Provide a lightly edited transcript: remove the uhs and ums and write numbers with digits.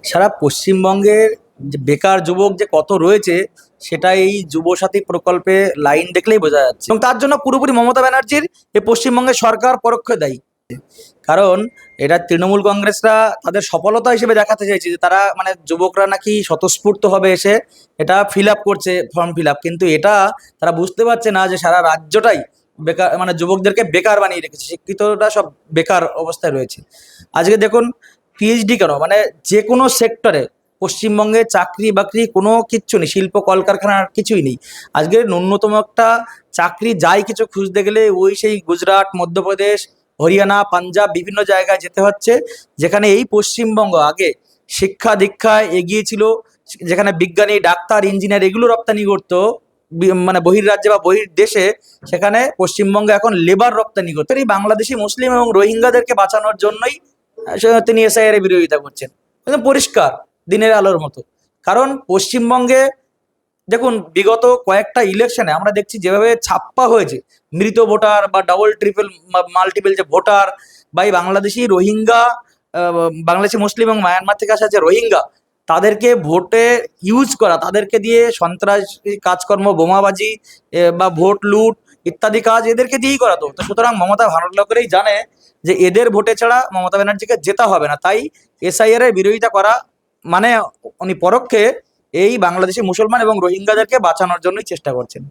সারা পশ্চিমবঙ্গের যে বেকার যুবক যে কত রয়েছে সেটা এই যুবসাথী প্রকল্পে লাইন দেখলেই বোঝা যাচ্ছে, এবং তার জন্য পুরোপুরি মমতা ব্যানার্জির এই পশ্চিমবঙ্গের সরকার পরোক্ষ দায়ী। কারণ এটা তৃণমূল কংগ্রেসরা তাদের সফলতা হিসেবে দেখাতে চাইছে যে তারা মানে যুবকরা নাকি স্বতঃস্ফূর্ত হবে এসে এটা ফিল আপ করছে, ফর্ম ফিল আপ। কিন্তু এটা তারা বুঝতে পারছে না যে সারা রাজ্যটাই বেকার, মানে যুবকদেরকে বেকার বানিয়ে রেখেছে, শিক্ষিতরা সব বেকার অবস্থায় রয়েছে। আজকে দেখুন, পিএইচডি কেন, মানে যে কোনো সেক্টরে পশ্চিমবঙ্গে চাকরি বাকরি কোনো কিচ্ছু নেই, শিল্প কলকারখানার কিছুই নেই। আজকে ন্যূনতম একটা চাকরি যাই কিছু খুঁজতে গেলে ওই সেই গুজরাট, মধ্যপ্রদেশ, হরিয়ানা, পাঞ্জাব বিভিন্ন জায়গায় যেতে হচ্ছে, যেখানে এই পশ্চিমবঙ্গ আগে শিক্ষা দীক্ষায় এগিয়ে ছিল, যেখানে বিজ্ঞানী, ডাক্তার, ইঞ্জিনিয়ার এগুলো রপ্তানি করতো মানে বহির্রাজ্যে বা দেশে, সেখানে পশ্চিমবঙ্গ এখন লেবার রপ্তানি করতে। এই বাংলাদেশি মুসলিম এবং রোহিঙ্গাদেরকে বাঁচানোর জন্যই তিনি এসআইআর এর বিরোধিতা করছেন, একদম পরিষ্কার দিনের আলোর মতো। কারণ পশ্চিমবঙ্গে দেখুন, বিগত কয়েকটা ইলেকশনে আমরা দেখছি যেভাবে ছাপ্পা হয়েছে মৃত ভোটার বা ডাবল ট্রিপল মাল্টিপল যে ভোটার, বা এই বাংলাদেশি রোহিঙ্গা, বাংলাদেশি মুসলিম এবং মায়ানমার থেকে আসা যে রোহিঙ্গা, তাদেরকে ভোটে ইউজ করা, তাদেরকে দিয়ে সন্ত্রাসী কাজকর্ম, বোমাবাজি বা ভোট লুট ইত্যাদি কাজ এদেরকে দিয়েই করাতো। তো সুতরাং মমতা ভালো করেই জানে যে এদের ভোটে ছাড়া মমতা ব্যানার্জিকে জেতা হবে না, তাই এসআইআর এর বিরোধিতা করা মানে উনি পরোক্ষে এই বাংলাদেশি মুসলমান এবং রোহিঙ্গাদেরকে বাঁচানোর জন্যই চেষ্টা করছেন।